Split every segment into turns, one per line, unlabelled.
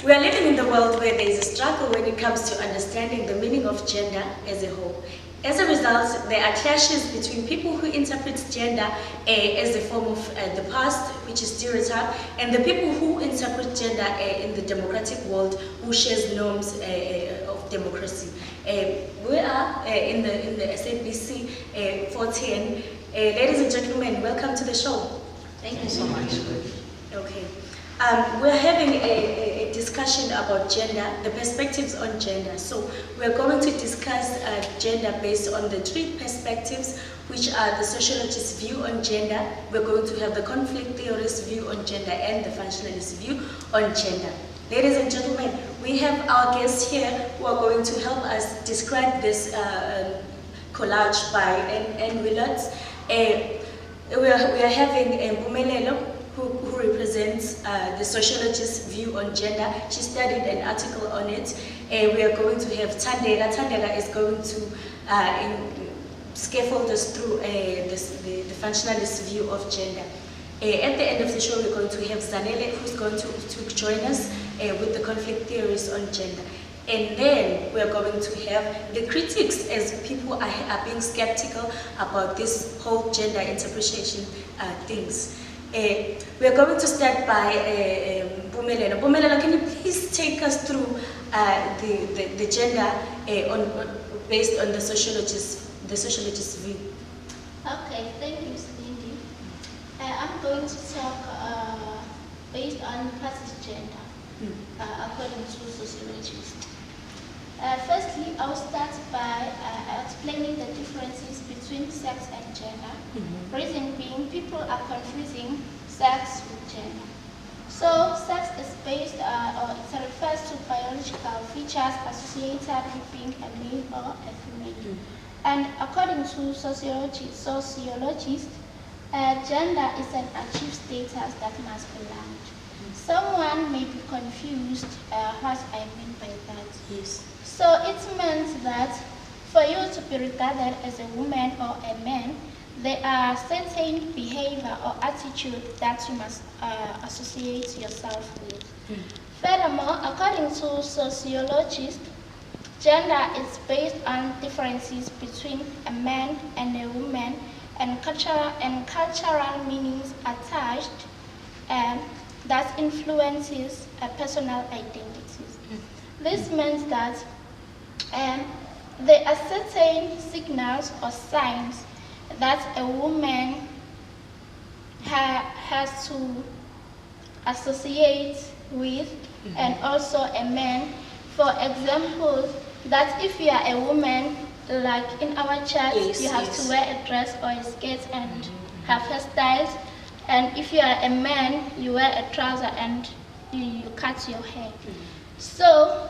We are living in the world where there is a struggle when it comes to understanding the meaning of gender as a whole. As a result, there are clashes between people who interpret gender as a form of the past, which is stereotype, and the people who interpret gender in the democratic world, who shares norms of democracy. We are in the SABC 410. Ladies and gentlemen, welcome to the show.
Thank you so much.
Okay. We're having a discussion about gender, the perspectives on gender. So we're going to discuss gender based on the three perspectives, which are the sociologist's view on gender. We're going to have the conflict theorist's view on gender and the functionalist view on gender. Ladies and gentlemen, we have our guests here who are going to help us describe this collage by Anne Willard. We are having Mpumelelo, who represents the sociologist's view on gender. She studied an article on it. We are going to have Thandeka. Thandeka is going to scaffold us through the functionalist view of gender. At the end of the show, we're going to have Zanele, who's going to join us with the conflict theories on gender. And then we're going to have the critics, as people are being skeptical about this whole gender interpretation things. We're going to start by Mpumelelo. Mpumelelo, can you please take us through the gender based on the sociologist's view?
Okay, thank you, Cindy. I'm going to talk based on classic gender, according to sociologists. Firstly, I'll start by explaining the differences between sex and gender. Reason being, people are confusing sex with gender. So, sex is based, or it refers to biological features associated with being a male or a female. And according to sociologists, gender is an achieved status that must be learned. Someone may be confused what I mean by that.
Yes.
So it means that for you to be regarded as a woman or a man, there are certain behavior or attitude that you must associate yourself with. Furthermore, according to sociologists, gender is based on differences between a man and a woman, and cultural meanings attached that influences personal identities. This means that there are certain signals or signs that a woman has to associate with, and also a man. For example, that if you are a woman, like in our church,
yes,
you have
yes.
to wear a dress or a skirt and have hairstyles. And if you are a man, you wear a trouser and you cut your hair. So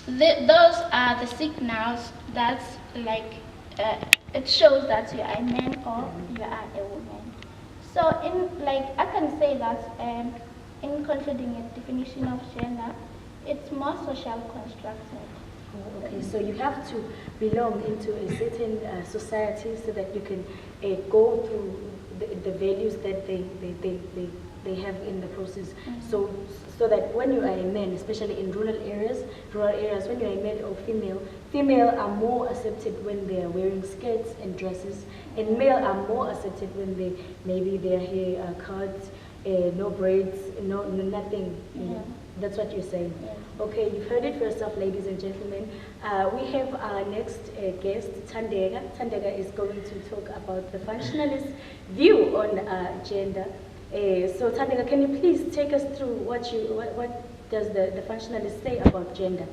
those are the signals that it shows that you are a man or you are a woman. So I can say that in concluding a definition of gender, it's more social constructed.
Okay, so you have to belong into a certain society so that you can go through the values that they have in the process. So that when you are a man, especially in rural areas, when you are a male or female are more accepted when they are wearing skirts and dresses, and male are more accepted when maybe their hair are cut, no braids, nothing. That's what you're saying.
Yes.
Okay, you've heard it for yourself, ladies and gentlemen. We have our next guest, Thandeka. Thandeka is going to talk about the functionalist view on gender. So Thandeka, can you please take us through what does the functionalist say about gender?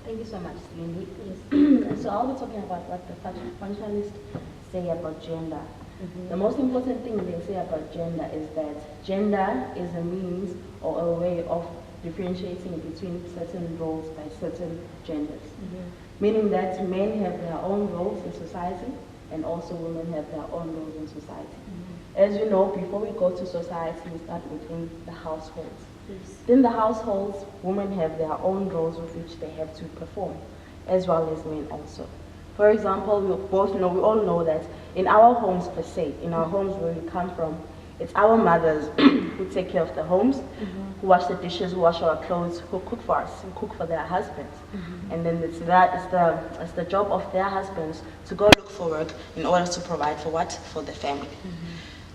Thank you so much, Cindy. Yes. So I'll be talking about what the functionalists say about gender. The most important thing they say about gender is that gender is a means or a way of differentiating between certain roles by certain genders. Meaning that men have their own roles in society and also women have their own roles in society. As you know, before we go to society, we start within the households.
Yes.
In the households, women have their own roles with which they have to perform, as well as men also. For example, we all know that in our homes per se, in our homes where we come from, It's our mothers who take care of the homes, who wash the dishes, who wash our clothes, who cook for us, who cook for their husbands. And then it's the job of their husbands to go look for work in order to provide for what? For the family.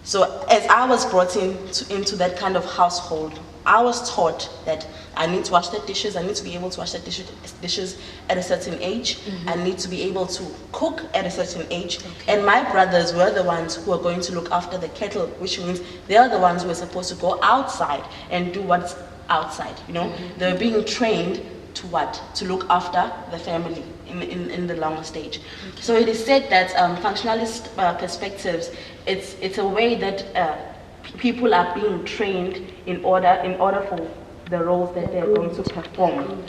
So as I was brought into that kind of household, I was taught that I need to wash the dishes, I need to be able to wash the dishes at a certain age, I need to be able to cook at a certain age, and my brothers were the ones who are going to look after the kettle, which means they are the ones who are supposed to go outside and do what's outside, you know. They're being trained to what? To look after the family in the longer stage. So it is said that functionalist perspectives, it's a way that people are being trained in order for the roles that they're going to perform.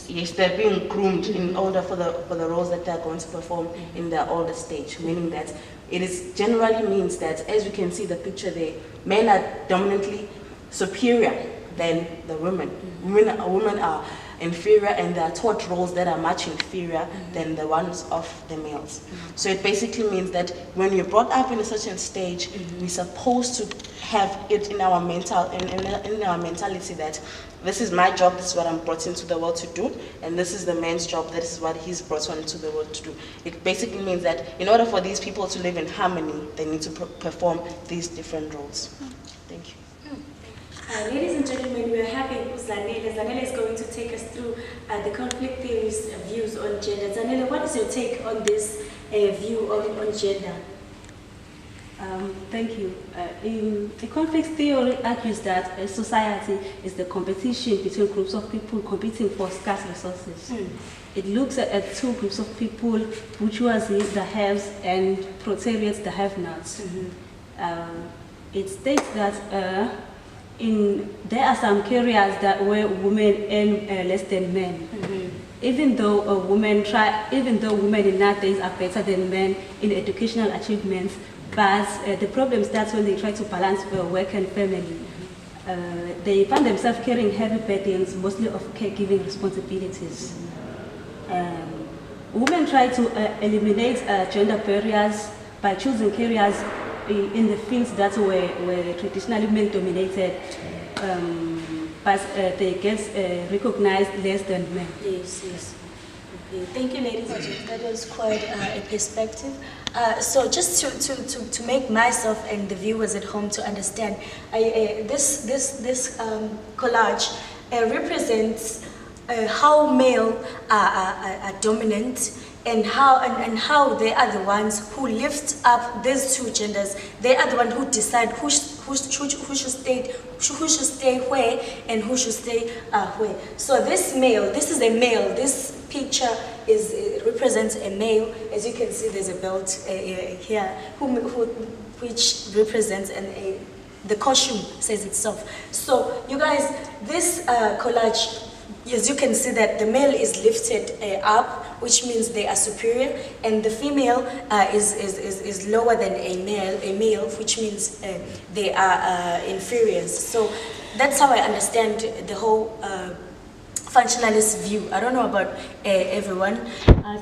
Yes, they're being groomed in order for the roles that they're going to perform in their older stage, meaning that it is generally means that, as you can see the picture there, men are dominantly superior than the women. Women are inferior, and they are taught roles that are much inferior than the ones of the males. So it basically means that when you're brought up in a certain stage, we're supposed to have it in our mentality that this is my job, this is what I'm brought into the world to do, and this is the man's job, this is what he's brought into the world to do. It basically means that in order for these people to live in harmony, they need to perform these different roles. Thank you.
Ladies and gentlemen, we are having Zanele. Zanele is going to take us through the conflict theory's views on gender. Zanele, what is your take on this view on gender?
Thank you. The conflict theory argues that a society is the competition between groups of people competing for scarce resources. It looks at two groups of people, bourgeoisie, the haves, and proletariats, the have-nots. It states that there are some careers that where women earn less than men. Even though women in nowadays are better than men in educational achievements, but the problem starts when they try to balance work and family. They find themselves carrying heavy burdens, mostly of caregiving responsibilities. Women try to eliminate gender barriers by choosing careers in the fields that were traditionally male-dominated, but they get recognized less than men.
Yes, yes. Okay. Thank you, ladies and gentlemen. That was quite a perspective. So just to make myself and the viewers at home to understand, this collage represents how male are dominant, and how they are the ones who lift up these two genders. They are the ones who decide who should stay where and who should stay where. So this is a male. This picture represents a male. As you can see, there's a belt here, which represents the costume says itself. So you guys, this collage, as you can see that the male is lifted up, which means they are superior, and the female is lower than a male, which means they are inferiors. So that's how I understand the whole functionalist view. I don't know about everyone.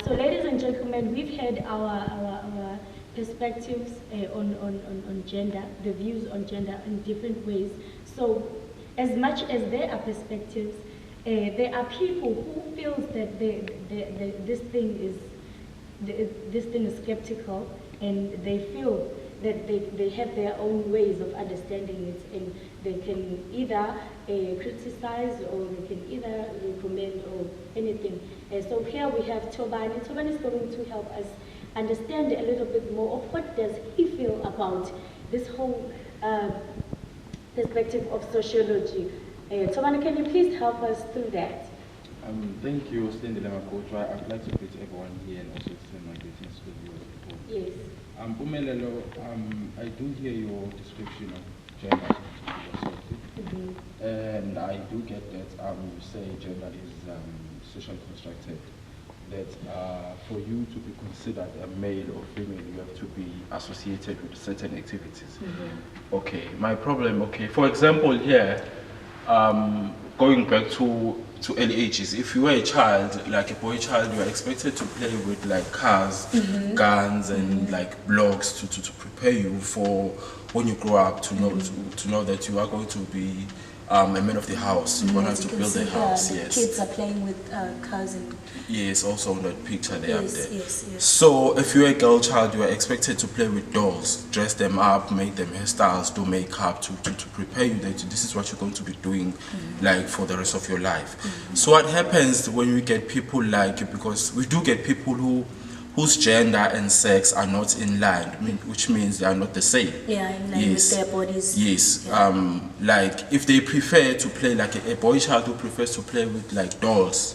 So ladies and gentlemen, we've had our perspectives on gender, the views on gender in different ways. So as much as there are perspectives, there are people who feel that this thing is skeptical, and they feel that they have their own ways of understanding it, and they can either criticize, or they can either recommend, or anything. So here we have Tobani. Tobani is going to help us understand a little bit more of what does he feel about this whole perspective of sociology. Tobani, can you please help us through that?
Thank you, Slindile Makotra. I'd like to greet everyone here and also send my greetings to you.
Yes.
Umelelo, I do hear your description of gender, and I do get that you say gender is socially constructed. That for you to be considered a male or female, you have to be associated with certain activities. Okay, my problem, for example here, going back to early ages, if you were a child, like a boy child, you are expected to play with like cars, guns, and like blocks to prepare you for when you grow up, to know that you are going to be a man of the house. You want
As
to
you can
build
see
a
there,
house.
the
Yes.
kids are playing with cars and
Yes, also on that picture they have there.
yes.
So if you're a girl child, you are expected to play with dolls, dress them up, make them hairstyles, do makeup to prepare you that this is what you're going to be doing like for the rest of your life. So what happens when we get people like, because we do get people whose gender and sex are not in line, which means they are not the same.
Yeah, in line with their bodies.
Yes.
Yeah.
Like if they prefer to play like a boy child who prefers to play with like dolls,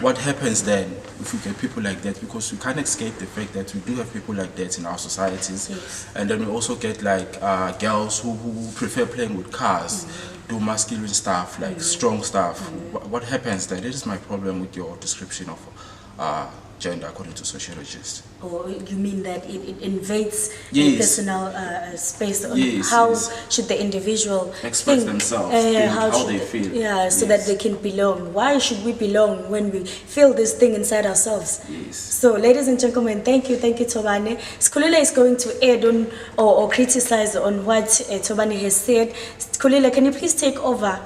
what happens then if we get people like that? Because we can't escape the fact that we do have people like that in our societies.
Yes.
And then we also get like girls who prefer playing with cars, do masculine stuff, like strong stuff. What happens then? That is my problem with your description of gender according to sociologists.
Or you mean that it invades
Yes.
personal space on
Yes,
how
yes.
should the individual
Express
think,
themselves, think how
should
they feel.
Yeah, so
Yes.
that they can belong. Why should we belong when we feel this thing inside ourselves?
Yes.
So, ladies and gentlemen, thank you, Tobane. Skulile is going to add on or criticize on what Tobane has said. Skulile, can you please take over?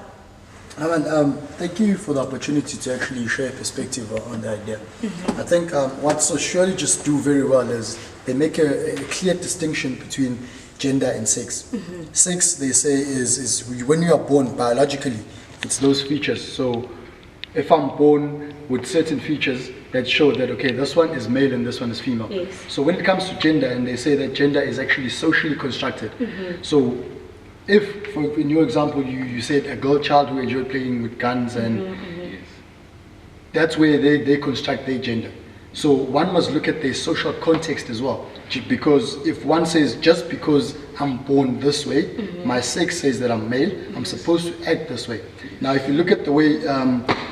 Thank you for the opportunity to actually share a perspective on the idea. I think what sociologists do very well is they make a clear distinction between gender and sex. Sex, they say, is when you are born biologically, it's those features. So if I'm born with certain features that show that, okay, this one is male and this one is female.
Yes.
So when it comes to gender, and they say that gender is actually socially constructed. So if, in your example, you said a girl child who enjoyed playing with guns, and that's where they construct their gender. So one must look at their social context as well. Because if one says, just because I'm born this way, my sex says that I'm male, I'm supposed to act this way. Now, if you look at the way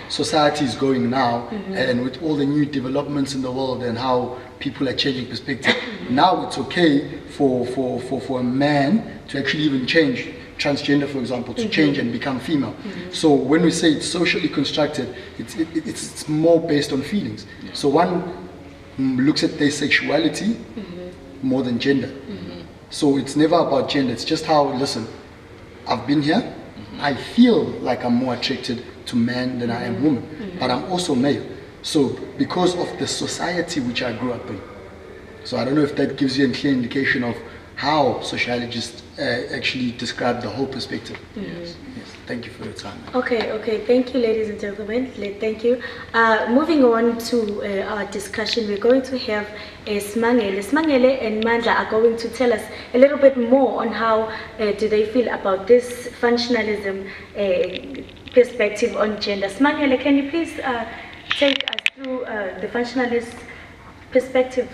society is going now, and with all the new developments in the world and how people are changing perspective, now it's okay for a man to actually even change, transgender for example, to change and become female. So when we say it's socially constructed, it's more based on feelings. So one looks at their sexuality more than gender. So it's never about gender, it's just how, listen, I've been here, I feel like I'm more attracted to man than I am woman, but I'm also male. So because of the society which I grew up in. So I don't know if that gives you a clear indication of how sociologists actually describe the whole perspective. Yes. Thank you for your time.
Okay, thank you, ladies and gentlemen. Thank you. Moving on to our discussion, we're going to have Smangele. Smangele and Mandla are going to tell us a little bit more on how do they feel about this functionalism perspective on gender. Smangele, can you please take us through the functionalist perspective?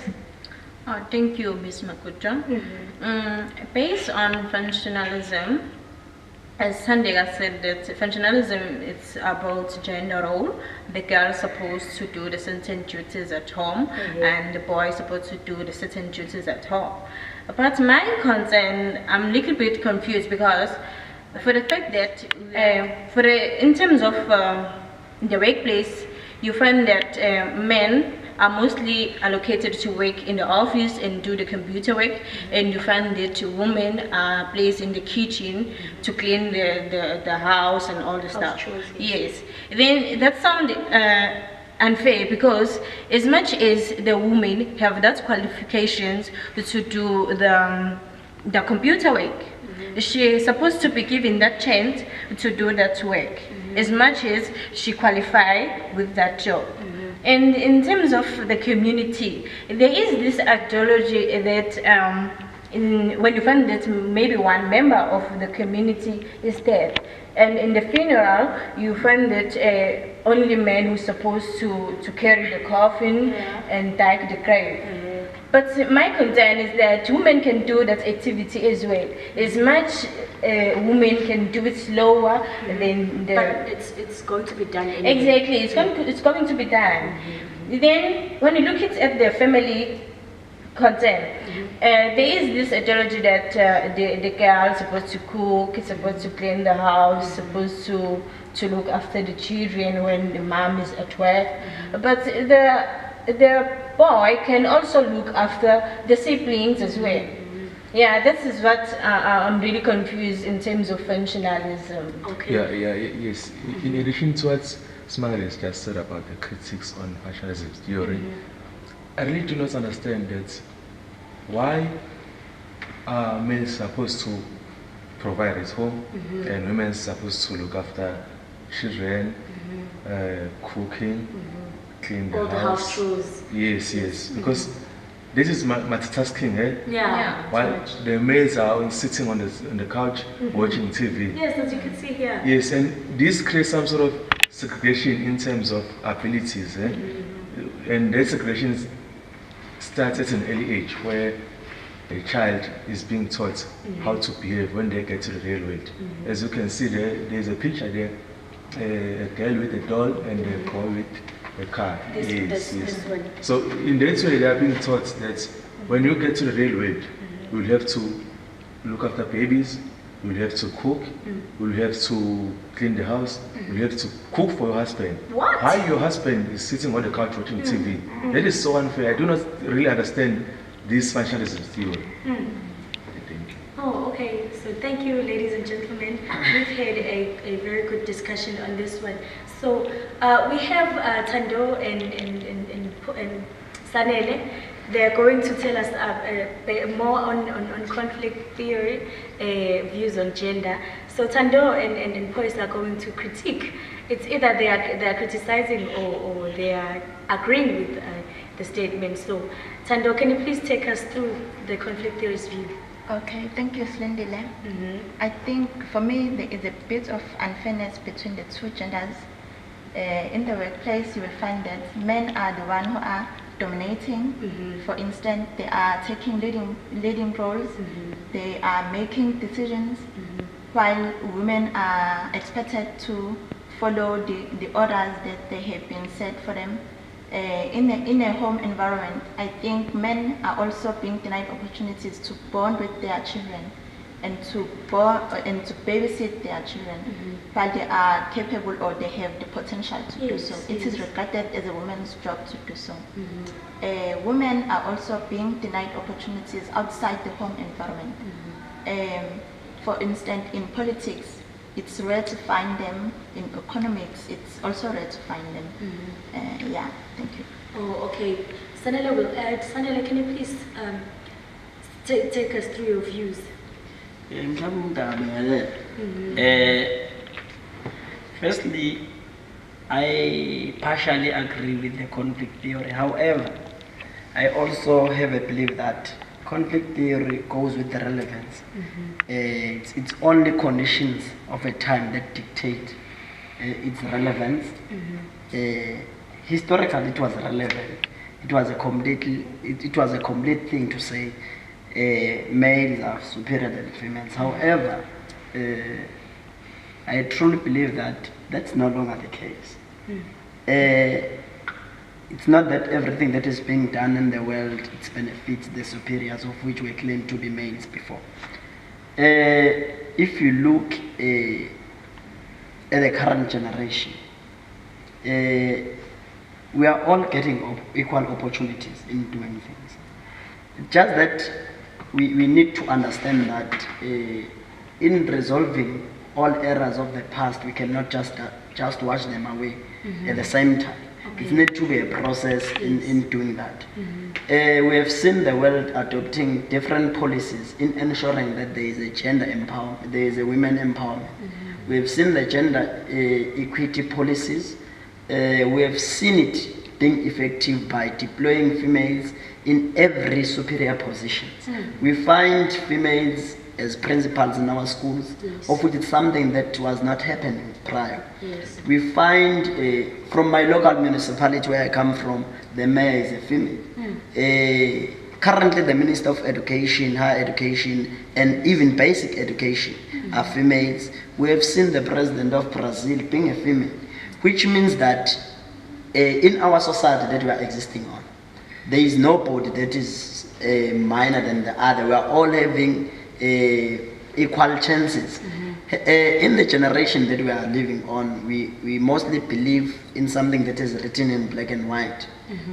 Thank you, Ms. Makuta. Based on functionalism, as Sandega said, that functionalism is about gender role. The girl is supposed to do the certain duties at home, and the boy is supposed to do the certain duties at home. But my concern, I'm a little bit confused because for the fact that in terms of the workplace, you find that men are mostly allocated to work in the office and do the computer work, and you find that women are placed in the kitchen to clean the house and all the stuff. Yes, then that sounds unfair, because as much as the women have that qualifications to do the computer work, she is supposed to be given that chance to do that work, as much as she qualified with that job. And in terms of the community, there is this ideology that when you find that maybe one member of the community is dead, and in the funeral you find that only men who are supposed to carry the coffin and dig the grave. But my concern is that women can do that activity as well. As much women can do it slower than the...
But it's going to be done anyway.
Exactly, it's going to be done. Then when you look at the family concern. There is this ideology that the girl is supposed to cook, is supposed to clean the house, supposed to look after the children when the mom is at work. But the boy can also look after the siblings as well. Yeah, this is what I'm really confused in terms of functionalism.
Okay.
Yes. In addition to what Smile has just said about the critics on functionalism theory, I really do not understand that why are men supposed to provide at home and women supposed to look after children, cooking, clean the
All
house.
the house chores.
Yes, because this is multitasking, eh?
Yeah.
While the males are sitting on the couch watching TV.
Yes, as you can see here.
Yes, and this creates some sort of segregation in terms of abilities, eh? And that segregation starts at an early age where a child is being taught how to behave when they get to the real world. As you can see there's a picture there, a girl with a doll and a boy with a car.
This one.
So in that way they are being taught that when you get to the real world, you will have to look after babies, you will have to cook, you will have to clean the house, you will have to cook for your husband.
What?
While your husband is sitting on the couch watching TV. That is so unfair. I do not really understand this functionalism theory. Thank you.
Oh, okay. So thank you, ladies and gentlemen. We've had a very good discussion on this one. So we have Tando and Sanele. They're going to tell us more on conflict theory, views on gender. So Tando and Poise are going to critique. It's either they are criticizing or they are agreeing with the statement. So Tando, can you please take us through the conflict theory's view?
Okay, thank you, Slindile. I think for me there is a bit of unfairness between the two genders. In the workplace, you will find that men are the ones who are dominating. For instance, they are taking leading roles. They are making decisions, while women are expected to follow the orders that they have been set for them. In a home environment, I think men are also being denied opportunities to bond with their children and to babysit their children, while they are capable or they have the potential to do so. It is regarded as a woman's job to do so. Women are also being denied opportunities outside the home environment. For instance, in politics, it's rare to find them. In economics, it's also rare to find them. Yeah, thank you.
Oh, okay. Sanele will add. Sanele, can you please take us through your views?
Firstly, I partially agree with the conflict theory. However, I also have a belief that conflict theory goes with the relevance. It's only conditions of a time that dictate its relevance. Historically, it was relevant. It was a complete thing to say males are superior than females. However, I truly believe that that's no longer the case. It's not that everything that is being done in the world it benefits the superiors, of which we claimed to be males before. If you look at the current generation, we are all getting equal opportunities in doing things. Just that we need to understand that in resolving all errors of the past, we cannot just wash them away at the same time. It needs to be a process in doing that. We have seen the world adopting different policies in ensuring that there is a gender empowerment, there is a women empowerment. We have seen the gender equity policies. We have seen it being effective by deploying females in every superior position. We find females as principals in our schools, of which it's something that was not happening prior. We find, from my local municipality where I come from, the mayor is a female. Currently the Minister of Education, Higher Education, and even Basic Education are females. We have seen the President of Brazil being a female, which means that in our society that we are existing on, there is nobody that is minor than the other. We are all having equal chances. In the generation that we are living on, we mostly believe in something that is written in black and white.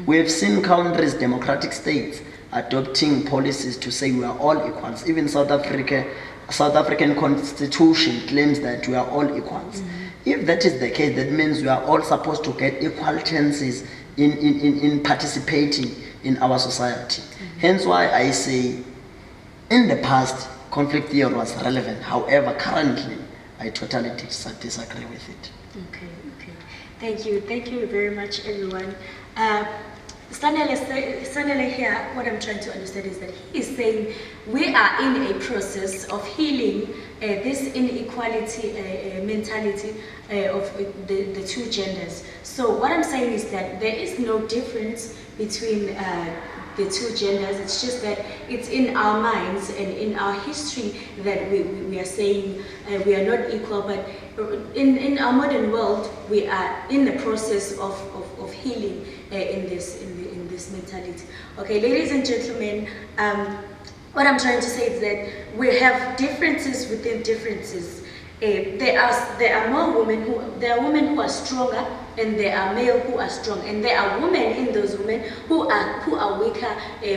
We have seen countries, democratic states, adopting policies to say we are all equals. Even South African constitution claims that we are all equals. If that is the case, that means we are all supposed to get equal chances in participating in our society. Hence why I say, in the past, conflict theory was relevant. However, currently, I totally disagree with it.
Okay. Thank you very much, everyone. Stanley here, what I'm trying to understand is that he is saying we are in a process of healing this inequality mentality of the two genders. So what I'm saying is that there is no difference between the two genders. It's just that it's in our minds and in our history that we are saying we are not equal, but in our modern world we are in the process of healing in this mentality. Okay, ladies and gentlemen, what I'm trying to say is that we have differences within differences. There are women who are stronger, and there are male who are strong, and there are women in those women who are weaker,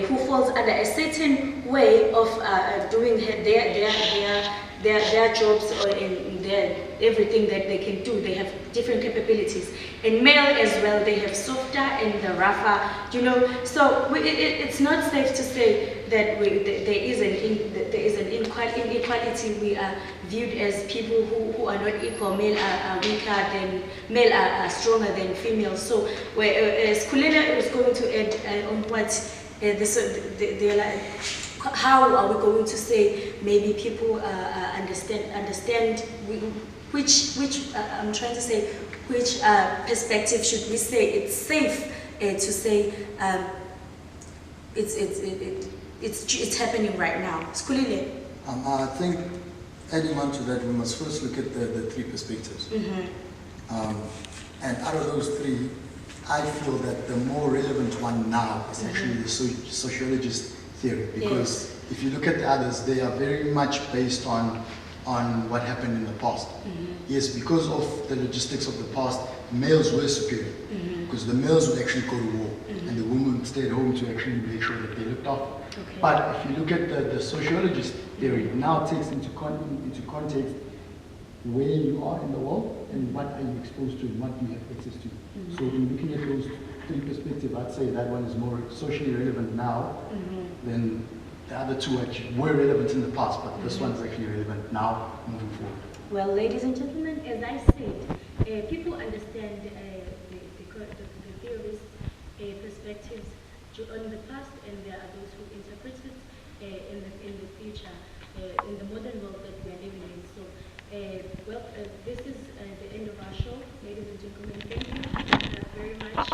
who falls under a certain way of doing their jobs or in their everything that they can do. They have different capabilities. And male as well, they have softer and the rougher, you know. So it's not safe to say that there is an inequality. We are viewed as people who are not equal. Male are weaker than male are stronger than female. So Skulela is going to add on what how are we going to say maybe people understand which I'm trying to say which perspective should we say it's safe to say it's happening right now. Skulile.
I think adding on to that, we must first look at the three perspectives. And out of those three, I feel that the more relevant one now is actually the sociologist theory, because if you look at the others, they are very much based on what happened in the past. Yes, because of the logistics of the past, males were superior, because the males would actually go to war, and the women stayed home to actually make sure that they looked after. But if you look at the sociologist theory, it now takes into context where you are in the world and what are you exposed to and what do you have access to. So in looking at those three perspectives, I'd say that one is more socially relevant now than the other two were relevant in the past, but this one is actually relevant now moving forward.
Well, ladies and gentlemen, as I said, people understand the theories' perspectives on the past, and there are those who interpret it in the future, in the modern world that we are living in. So, this is the end of our show. Ladies and gentlemen, thank you very much.